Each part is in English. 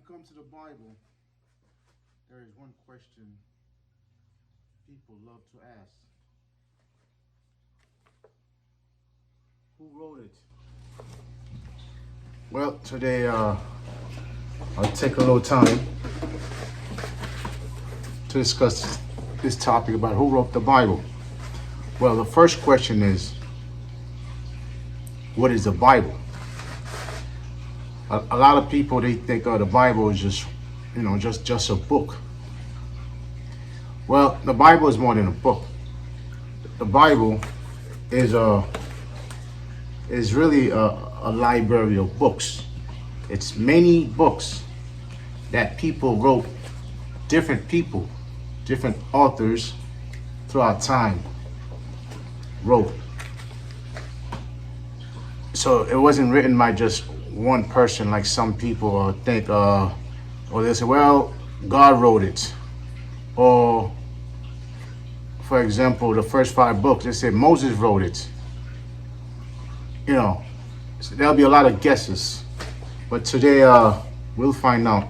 it comes to the Bible, there is one question people love to ask. Who wrote it? Well, today I'll take a little time to discuss this topic about who wrote the Bible. Well, the first question is, what is the Bible? A lot of people, they think the Bible is just a book. Well, the Bible is more than a book. The Bible is really a library of books. It's many books that people wrote, different authors throughout time wrote. So it wasn't written by just one person, like some people think, or they say, well, God wrote it. Or, for example, the first 5 books, they say Moses wrote it. So there'll be a lot of guesses. But today, we'll find out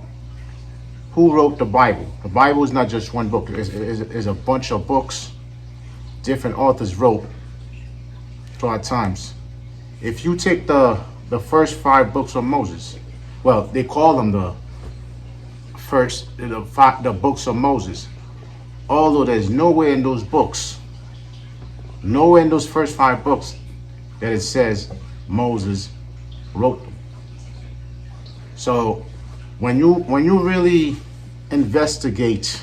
who wrote the Bible. The Bible is not just one book. It's a bunch of books different authors wrote throughout times. If you take the first 5 books of Moses, well, they call them the books of Moses. Although there's nowhere in those books, nowhere in those first 5 books that it says Moses wrote them. So when you really investigate,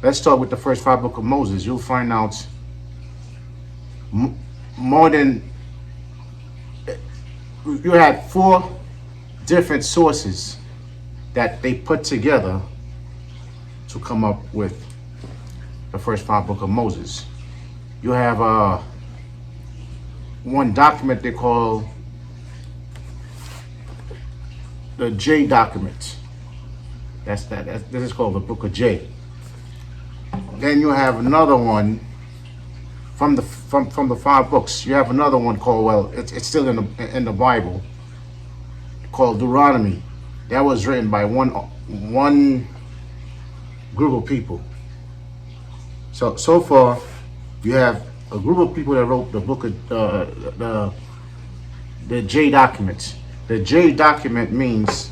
let's start with the first 5 books of Moses, you'll find out more than, you had 4 different sources that they put together to come up with the first 5 books of Moses. You have one document they call the J document. This is called the Book of J. Then you have another one from the 5 books. You have another one called, well, it's still in the Bible, called Deuteronomy. That was written by one group of people. So far, you have a group of people that wrote the book of the J document. The J document means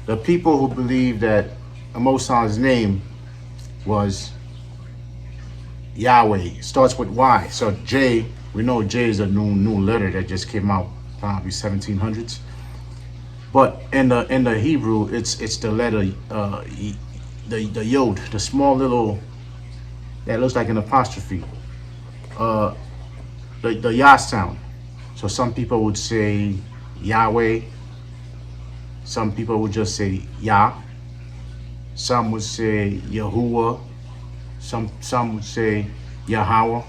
the people who believe that the Most High's name was Yahweh. It starts with Y. So J, we know J is a new letter that just came out probably 1700s. But in the Hebrew, it's the letter the Yod, the small little that looks like an apostrophe. The Yah sound. So some people would say Yahweh. Some people would just say Yah. Some would say Yahuwah. Some would say Yahweh.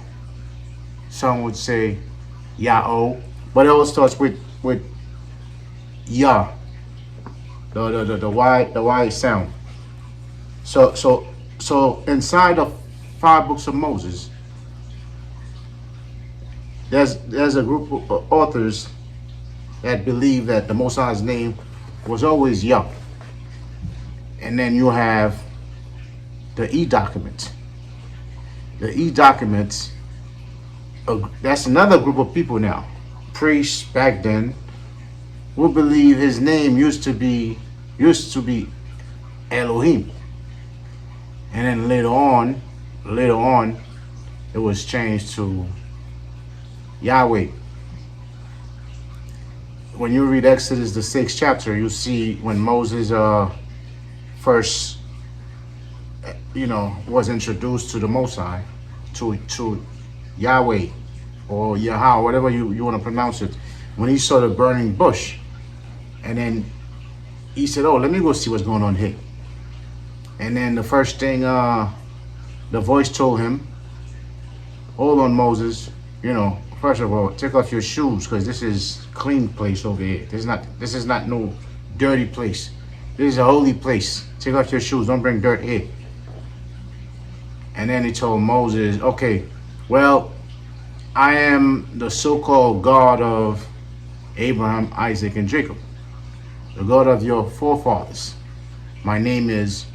Some would say Yahoo. But it all starts with Yah. The Y sound. So inside the 5 books of Moses, there's a group of authors that believe that the Most High's name was always Yah. And then you have the E document. The E document, that's another group of people now. Priests back then who believe his name used to be Elohim. And then later on, it was changed to Yahweh. When you read Exodus, the 6th chapter, you see when Moses first, was introduced to the Most High, to Yahweh or Yahweh, whatever you want to pronounce it, when he saw the burning bush, and then he said, oh, let me go see what's going on here. And then the first thing the voice told him, hold on, Moses, first of all, take off your shoes, because this is a clean place over here. This is not no dirty place. This is a holy place. Take off your shoes. Don't bring dirt here. And then he told Moses, okay, well, I am the so-called God of Abraham, Isaac, and Jacob. the God of your forefathers. My name is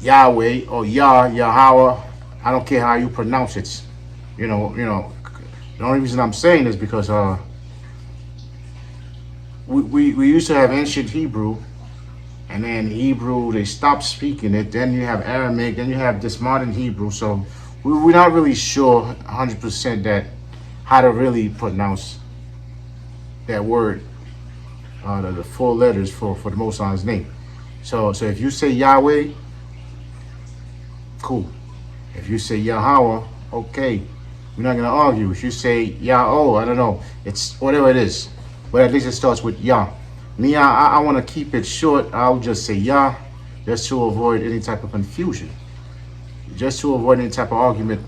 Yahweh or Yahweh. I don't care how you pronounce it. The only reason I'm saying is because we used to have ancient Hebrew, and then Hebrew they stopped speaking it. Then you have Aramaic. Then you have this modern Hebrew. So we're not really sure 100% that how to really pronounce that word, the full letters for the Most High's name. So if you say Yahweh, cool. If you say Yahweh, okay. We're not gonna argue. If you say Yah, I don't know. It's whatever it is, but at least it starts with Yah. Me, I want to keep it short. I'll just say Yah, just to avoid any type of confusion, just to avoid any type of argument.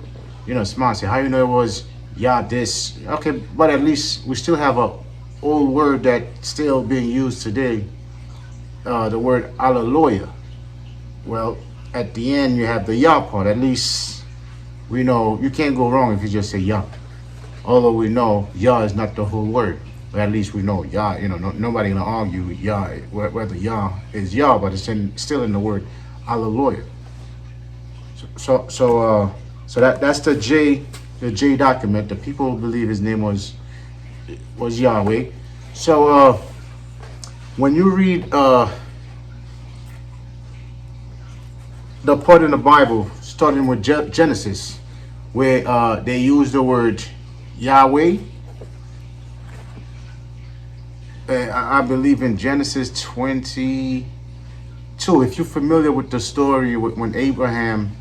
Smart. Say, how you know it was Yah this? Okay, but at least we still have a old word that's still being used today. The word Alleluia. Well, at the end you have the Yah part. At least we know you can't go wrong if you just say Yah. Although we know Yah is not the whole word, but at least we know Yah. Nobody gonna argue Yah whether Yah is Yah, but it's still in the word Alleluia. So that's the J document. The people believe his name was Yahweh. So when you read the part in the Bible, starting with Genesis, where they use the word Yahweh, I believe in Genesis 22. If you're familiar with the story when Abraham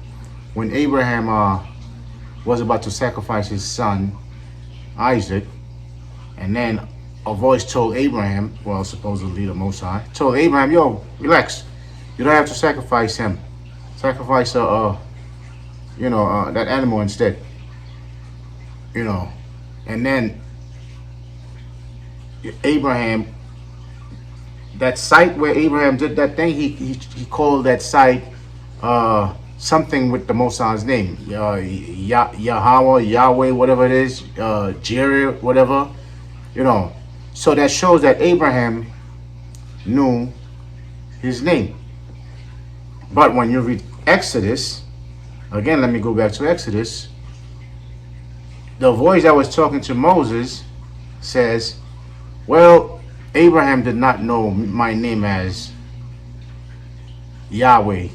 was about to sacrifice his son Isaac, and then a voice told Abraham, well, supposedly the Most High, told Abraham, yo, relax. You don't have to sacrifice him. Sacrifice that animal instead. And then Abraham, that site where Abraham did that thing, he called that site something with the Most High's name, Yahweh, Yahweh, whatever it is, Jerry, whatever, So that shows that Abraham knew his name. But when you read Exodus, again, let me go back to Exodus. The voice that was talking to Moses says, well, Abraham did not know my name as Yahweh.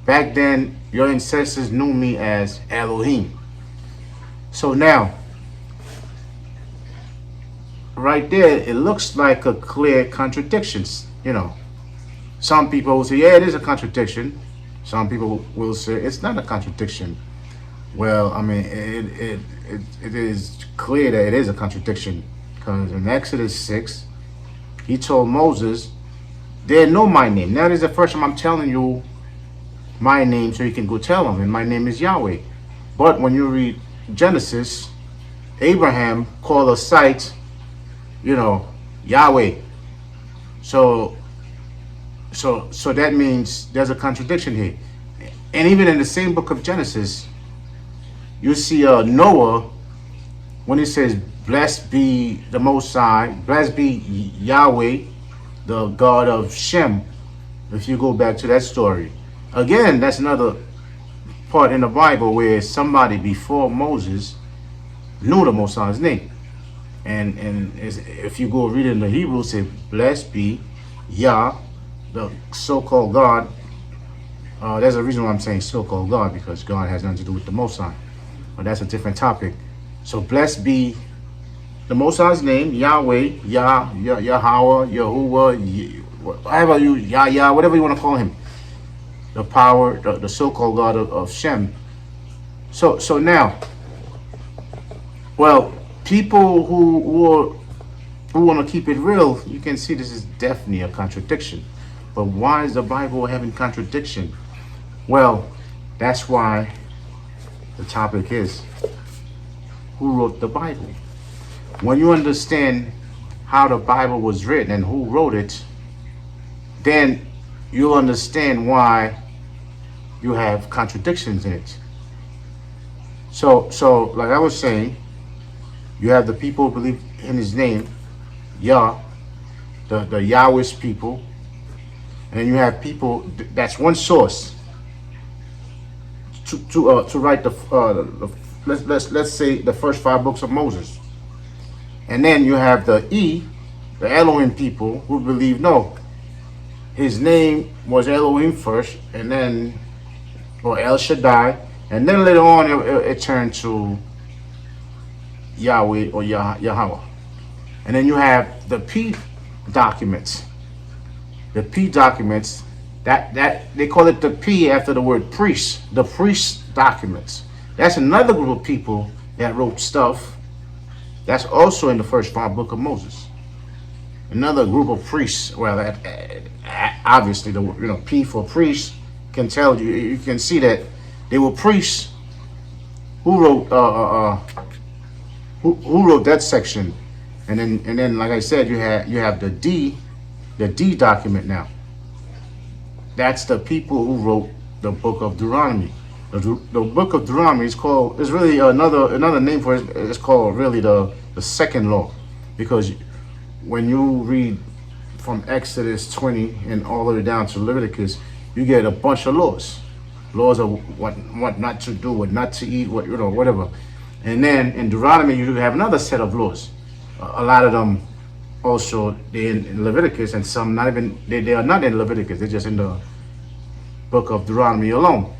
Back then, your ancestors knew me as Elohim. So now, right there, it looks like a clear contradiction. Some people will say, yeah, it is a contradiction. Some people will say it's not a contradiction. Well, I mean, it is clear that it is a contradiction, because in Exodus 6, he told Moses, they know my name. Now this is the first time I'm telling you my name so you can go tell them, and my name is Yahweh. But when you read Genesis, Abraham called a site, Yahweh. So that means there's a contradiction here. And even in the same book of Genesis, you see Noah, when he says, blessed be the Most High, blessed be Yahweh, the God of Shem. If you go back to that story, again, that's another part in the Bible where somebody before Moses knew the Most High's name. And if you go read it in the Hebrew, say, blessed be Yah, the so-called God. There's a reason why I'm saying so-called God, because God has nothing to do with the Most High. But that's a different topic. So blessed be the Most High's name, Yahweh, Yahweh, Yahuwah, whatever whatever you want to call him. The power, the so-called God of Shem. So now, well, people who want to keep it real, you can see this is definitely a contradiction. But why is the Bible having contradiction? Well, that's why the topic is, who wrote the Bible? When you understand how the Bible was written and who wrote it, then you'll understand why you have contradictions in it. So like I was saying, you have the people who believe in his name, Yah, the Yahweh's people, and then you have people. That's one source to write let's say the first 5 books of Moses, and then you have the Elohim people who believe no, his name was Elohim first, and then or El Shaddai, and then later on it turned to Yahweh or Yahweh. And then you have the P documents. The P documents, that they call it the P after the word priest. The priest documents. That's another group of people that wrote stuff. That's also in the first 5 books of Moses. Another group of priests. Well, obviously the P for priest can tell you. You can see that they were priests who wrote who wrote that section. And then, like I said, you have the D document now. That's the people who wrote the book of Deuteronomy. The book of Deuteronomy is really another name for it. It's called really the second law, because when you read from Exodus 20 and all the way down to Leviticus, you get a bunch of laws of what not to do, what not to eat, whatever. And then in Deuteronomy you have another set of laws. A lot of them also they're in Leviticus, and some not even they are not in Leviticus. They're just in the book of Deuteronomy alone.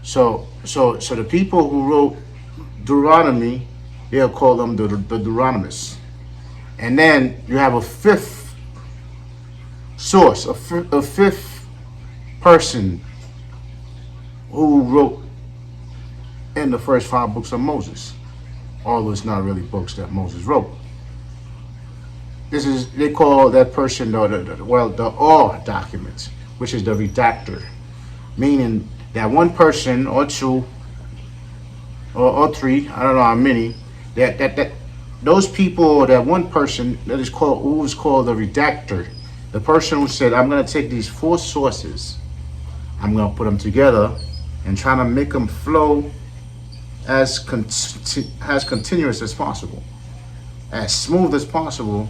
So the people who wrote Deuteronomy, they'll call them the Deuteronomists. And then you have a fifth source, a fifth person who wrote in the first 5 books of Moses. Although it's not really books that Moses wrote. They call that person the all documents, which is the redactor, meaning that one person or two or three, I don't know how many, that those people, that one person who was called the redactor, the person who said, I'm going to take these 4 sources, I'm going to put them together and try to make them flow as continuous as possible, as smooth as possible.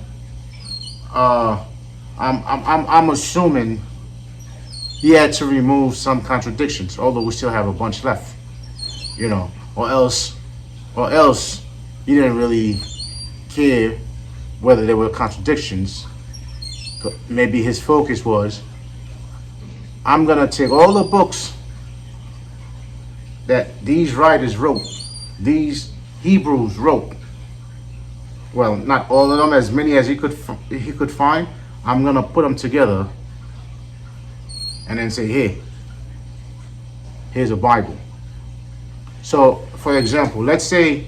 I'm assuming he had to remove some contradictions, although we still have a bunch left, or else he didn't really care whether there were contradictions. But maybe his focus was, I'm gonna take all the books that these writers wrote, these Hebrews wrote. Well, not all of them, as many as he could find. I'm gonna put them together and then say, here's a Bible. So, for example, let's say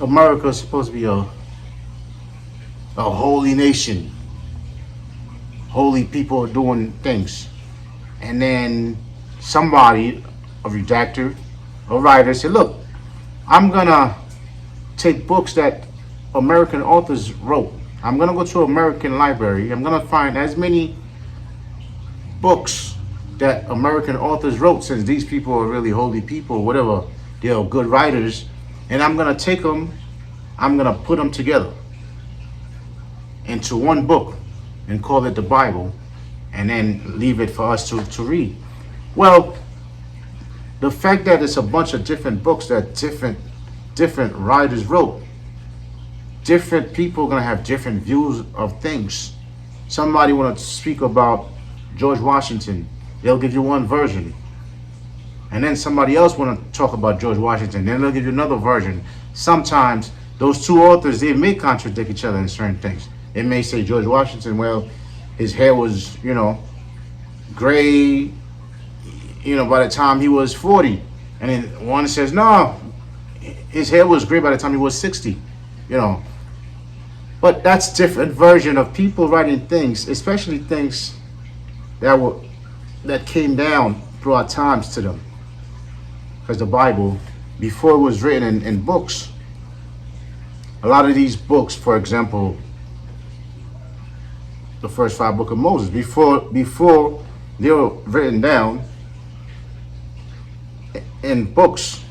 America is supposed to be a holy nation, holy people doing things, and then somebody, a redactor, a writer, said, look, I'm gonna take books that American authors wrote. I'm gonna go to an American library. I'm gonna find as many books that American authors wrote, since these people are really holy people, whatever, they're good writers, and I'm gonna take them, I'm gonna put them together into one book and call it the Bible, and then leave it for us to read. Well, the fact that it's a bunch of different books that different writers wrote, different people are going to have different views of things. Somebody want to speak about George Washington, they'll give you one version. And then somebody else want to talk about George Washington, then they'll give you another version. Sometimes those two authors, they may contradict each other in certain things. They may say George Washington, well, his hair was, gray, by the time he was 40. And then one says, no, his hair was gray by the time he was 60, But that's different version of people writing things, especially things that came down throughout times to them. Because the Bible, before it was written in books, a lot of these books, for example, the first 5 books of Moses, before they were written down in books,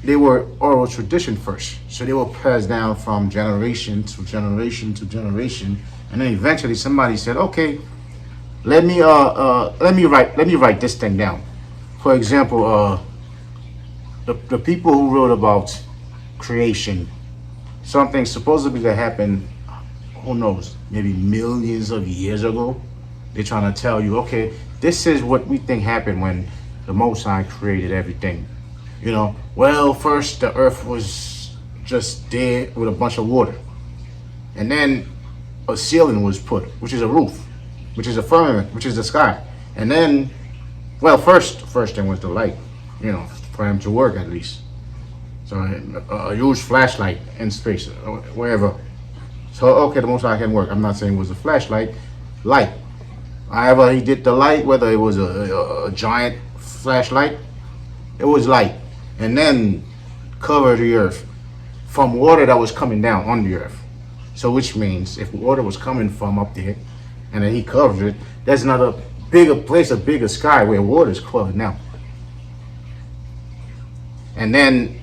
they were oral tradition first. So they were passed down from generation to generation to generation. And then eventually somebody said, okay, let me write this thing down. For example, the people who wrote about creation, something supposedly that happened, who knows, maybe millions of years ago. They're trying to tell you, okay, this is what we think happened when the Most High created everything. Well, first the earth was just there with a bunch of water. And then a ceiling was put, which is a roof, which is a firmament, which is the sky. And then, well, first thing was the light, for him to work at least. So a huge flashlight in space, wherever. So, okay, the Most High can work. I'm not saying it was a flashlight, light. However he did the light, whether it was a giant flashlight, it was light. And then cover the earth from water that was coming down on the earth. So which means if water was coming from up there and then he covered it, there's another bigger place, a bigger sky where water is covered now. And then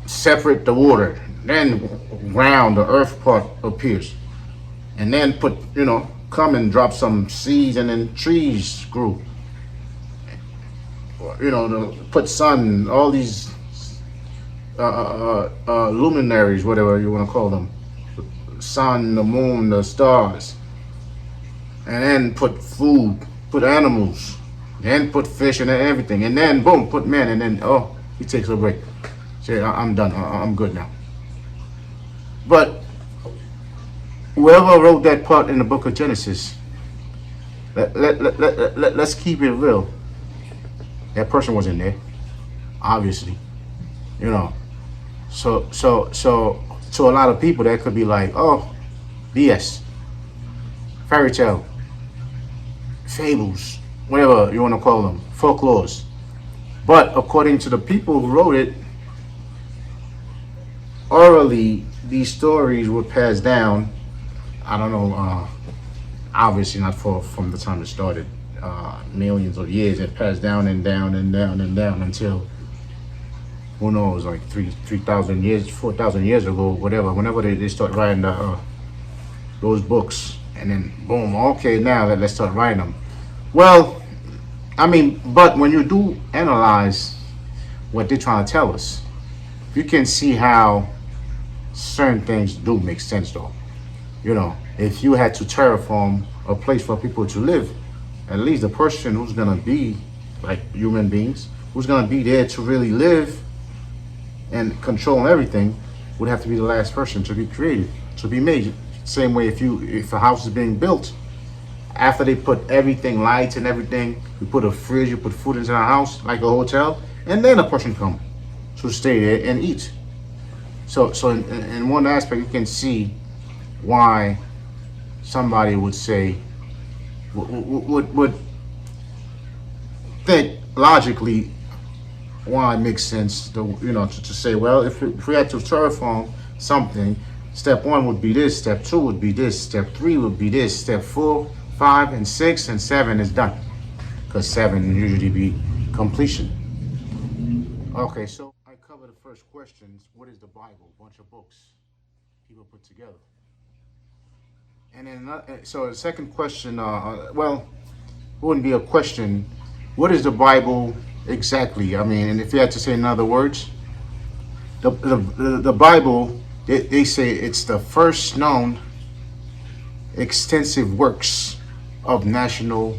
separate the water, then ground, the earth part appears. And then come and drop some seeds and then trees grew. Put sun, all these luminaries, whatever you want to call them, sun, the moon, the stars, and then put food, put animals, then put fish and everything, and then boom, put man, and then he takes a break. Say, I'm done, I'm good now. But whoever wrote that part in the book of Genesis, let's keep it real. That person wasn't there, obviously. So to a lot of people that could be like, oh, BS, fairy tale, fables, whatever you want to call them, folklores. But according to the people who wrote it, orally, these stories were passed down. I don't know, obviously not from the time it started. Millions of years, it passed down and down and down and down until, who knows, like 3,000 years, 4,000 years ago, whatever. Whenever they start writing those books, and then boom, okay, now let's start writing them. Well, but when you do analyze what they're trying to tell us, you can see how certain things do make sense, though. If you had to terraform a place for people to live, at least the person who's gonna be like human beings, who's gonna be there to really live and control everything, would have to be the last person to be created, to be made. Same way if a house is being built, after they put everything, lights and everything, you put a fridge, you put food into the house like a hotel, and then a person come to stay there and eat. So in one aspect, you can see why somebody would say, would think logically why it makes sense to say, well, if we had to terraform something, step 1 would be this, step 2 would be this, step 3 would be this, step 4, 5, and 6, and 7 is done, because 7 usually be completion. Okay, so I covered the first questions. What is the Bible? A bunch of books people put together. And then, so the second question, well, it wouldn't be a question. What is the Bible exactly? And if you had to say in other words, the Bible, they say it's the first known extensive works of national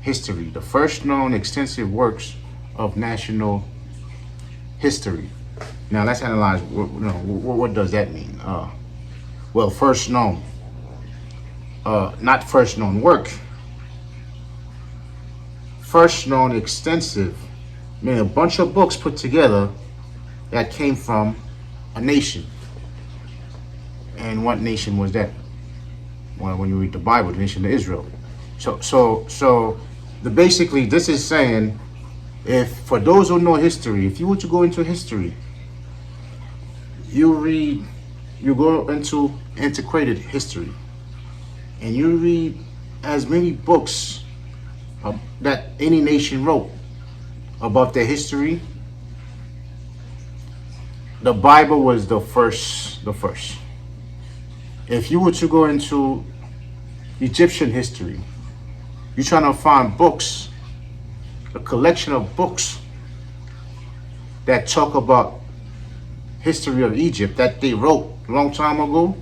history. The first known extensive works of national history. Now let's analyze. What does that mean? Well, first known. Not first known work. First known extensive, meaning a bunch of books put together that came from a nation. And what nation was that? Well, when you read the Bible, the nation of Israel. So basically this is saying, if for those who know history, if you were to go into history, you go into antiquated history, and you read as many books that any nation wrote about their history, the Bible was the first. If you were to go into Egyptian history, you're trying to find books, a collection of books that talk about history of Egypt that they wrote a long time ago.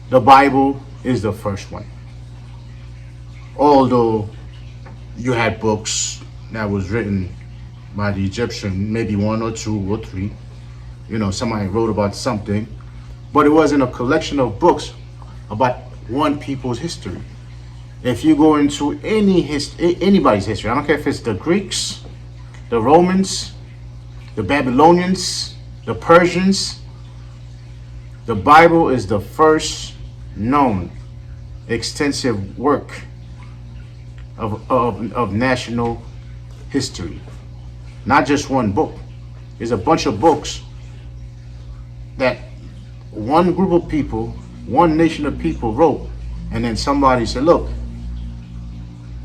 The Bible is the first one. Although you had books that was written by the Egyptian, maybe one or two or three, somebody wrote about something, but it wasn't a collection of books about one people's history. If you go into anybody's history, I don't care if it's the Greeks, the Romans, the Babylonians, the Persians, the Bible is the first known extensive work of national history. Not just one book. There's a bunch of books that one group of people, one nation of people wrote, and then somebody said, "Look,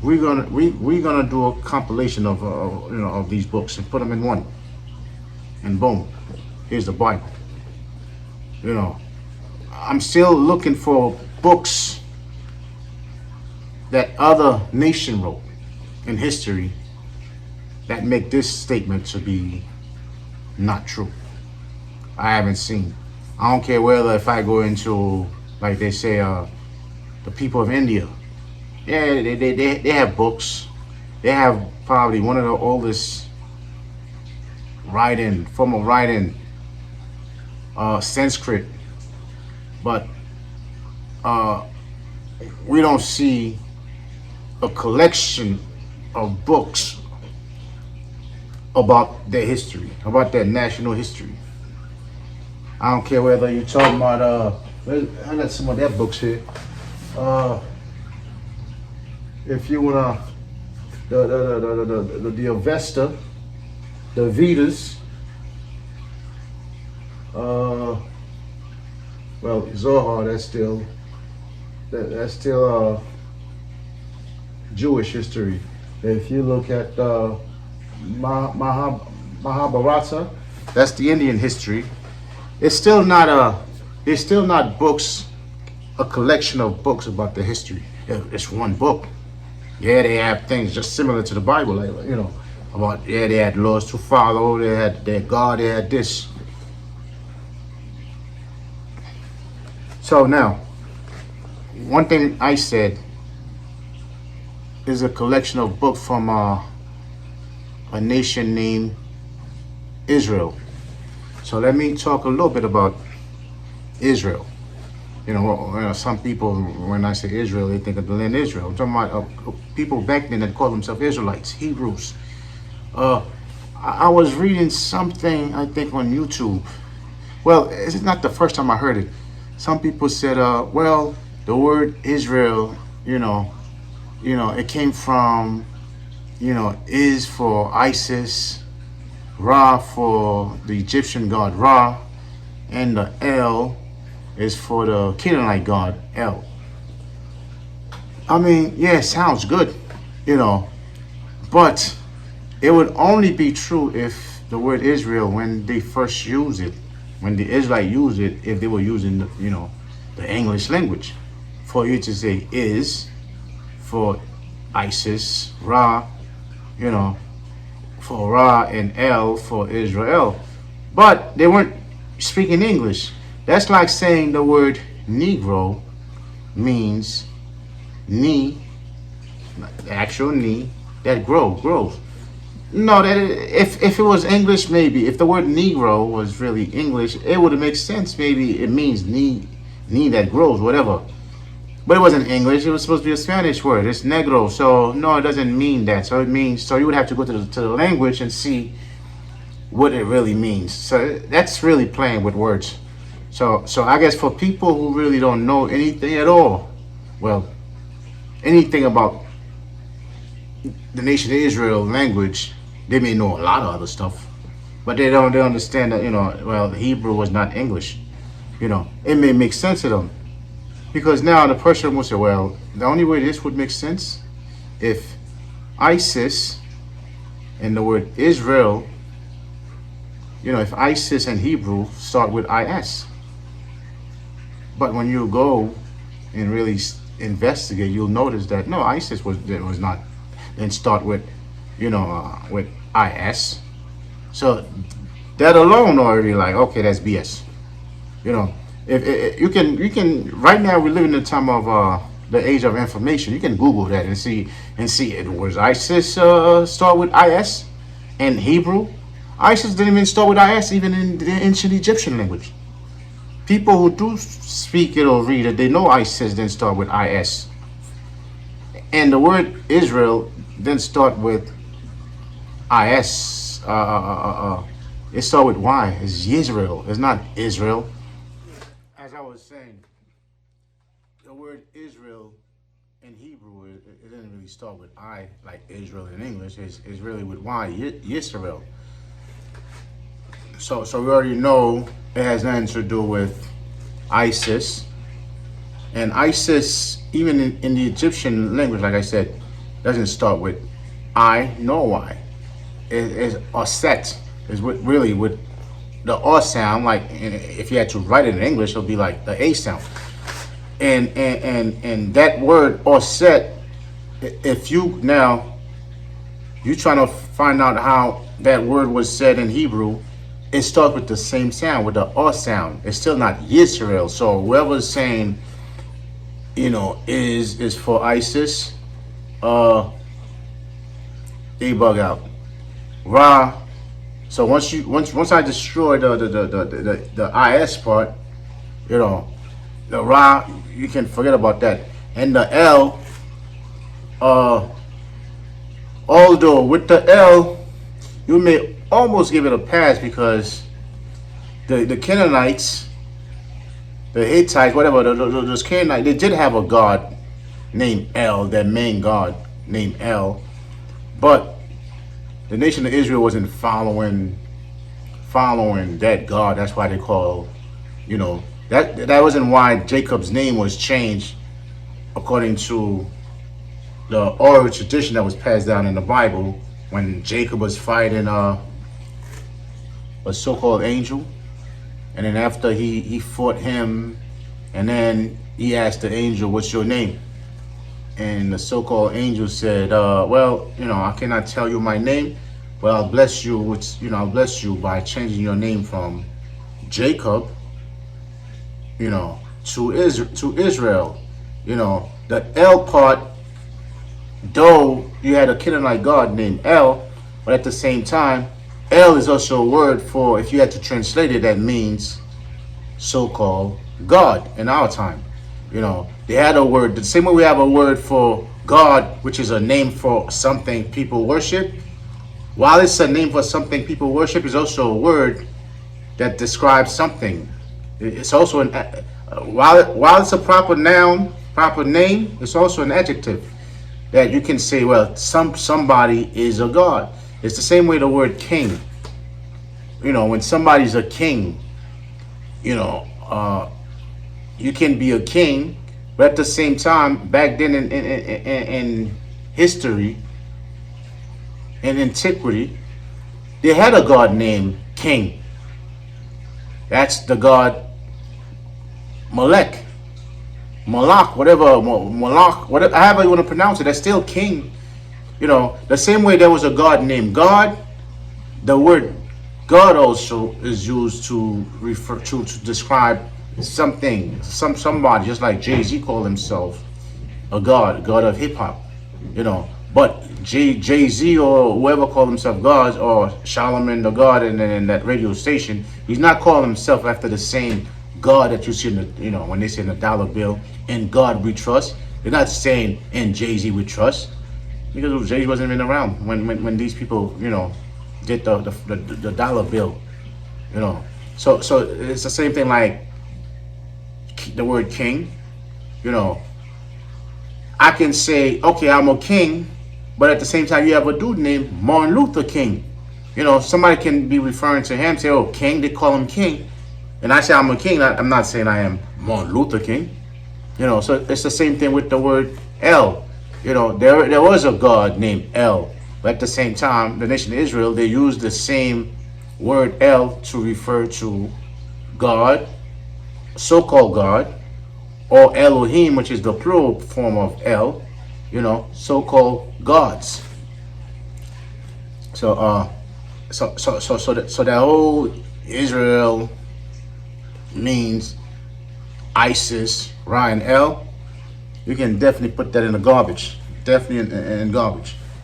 we're gonna do a compilation of these books and put them in one." And boom, here's the Bible. I'm still looking for books that other nation wrote in history that make this statement to be not true. I haven't seen. I don't care whether if I go into, like they say, the people of India. Yeah, they have books. They have probably one of the oldest form of writing, Sanskrit. But we don't see a collection of books about their history, about their national history. I don't care whether you're talking about, I got some of their books here. If you wanna, the Avesta, the Vedas, well, Zohar, that's still Jewish history. If you look at Mahabharata, that's the Indian history. It's still not books, a collection of books about the history. It's one book. Yeah, they have things just similar to the Bible, like, they had laws to follow, they had their God, they had this. So now, one thing I said is a collection of books from a nation named Israel. So let me talk a little bit about Israel. Some people, when I say Israel, they think of the land Israel. I'm talking about people back then that called themselves Israelites, Hebrews. I was reading something, I think, on YouTube. Well, it's not the first time I heard it. Some people said, well, the word Israel, it came from, is for Isis, Ra for the Egyptian god Ra, and the El is for the Canaanite god El. I mean, yeah, it sounds good, but it would only be true if the word Israel, when they first used it, when the Israelite used it, if they were using the English language. For you to say is for Isis, Ra, for Ra, and El for Israel. But they weren't speaking English. That's like saying the word Negro means knee, the actual knee, that grows. No, that if it was English, maybe. If the word Negro was really English, it would make sense. Maybe it means knee that grows, whatever. But it wasn't English. It was supposed to be a Spanish word. It's negro. So no, it doesn't mean that. So you would have to go to the language and see what it really means. So that's really playing with words. So I guess for people who really don't know anything at all, well, anything about the nation of Israel language, they may know a lot of other stuff, but they understand that, well, Hebrew was not English. It may make sense to them. Because now the person will say, well, the only way this would make sense if ISIS and the word Israel if ISIS and Hebrew start with IS, but when you go and really investigate, you'll notice that no, ISIS was not, didn't start with, with IS. So that alone already like, okay, that's BS. If you can right now we live in the time of the age of information. You can Google that and see it was ISIS start with IS and Hebrew. ISIS didn't even start with IS even in the ancient Egyptian language. People who do speak it or read it, they know ISIS didn't start with IS. And the word Israel didn't start with IS. It started with Y. It's Yisrael. It's not Israel. As I was saying, the word Israel in Hebrew, it didn't really start with I like Israel in English. It's really with Y, Yisrael. So we already know it has nothing to do with ISIS. And ISIS, even in the Egyptian language, like I said, doesn't start with I nor Y. It's Osset. Is really with the O sound. Like, if you had to write it in English, it'll be like the A sound. And that word Osset, if you trying to find out how that word was said in Hebrew, it starts with the same sound, with the O sound. It's still not Yisrael. So whoever's saying, is for ISIS, they bug out. Ra. So once I destroy the IS part, the Ra, you can forget about that. And the L, although with the L, you may almost give it a pass because the Canaanites, the Hittites, whatever, those Canaanites, they did have a god named El, their main god named El, but the nation of Israel wasn't following that God. That's why they call, that wasn't why Jacob's name was changed according to the oral tradition that was passed down in the Bible when Jacob was fighting a so-called angel. And then after he fought him, and then he asked the angel, "What's your name?" And the so-called angel said, well, I cannot tell you my name, but I'll bless you I'll bless you by changing your name from Jacob, to Israel. The El part, though you had a Canaanite god named El, but at the same time, El is also a word for, if you had to translate it, that means so-called God in our time. They had a word, the same way we have a word for God, which is a name for something people worship. While it's a name for something people worship, it's also a word that describes something. It's also while it's a proper noun, proper name, it's also an adjective that you can say, well, somebody is a god. It's the same way the word king. When somebody's a king, you can be a king, but at the same time, back then in history, in antiquity, they had a god named King. That's the god Malek, Malak, whatever, Malak, whatever, however you want to pronounce it. That's still king. The same way there was a god named God. The word God also is used to refer to describe something, somebody, just like Jay-Z called himself a god of hip hop, But Jay-Z or whoever called himself gods, or Solomon the god in that radio station, he's not calling himself after the same God that you see in the, when they say in the dollar bill, "In God we trust." They're not saying "In Jay-Z we trust," because Jay-Z wasn't even around when these people, did the dollar bill, So it's the same thing like the word king, I can say, okay, I'm a king, but at the same time, you have a dude named Martin Luther King. Somebody can be referring to him, say, "Oh, king," they call him king. And I say I'm a king, I'm not saying I am Martin Luther King. So it's the same thing with the word El. There was a God named El, but at the same time, the nation of Israel, they used the same word El to refer to God, so-called God, or Elohim, which is the plural form of El, so-called gods. So that whole Israel means ISIS, Ryan El. You can definitely put that in the garbage. Definitely in garbage.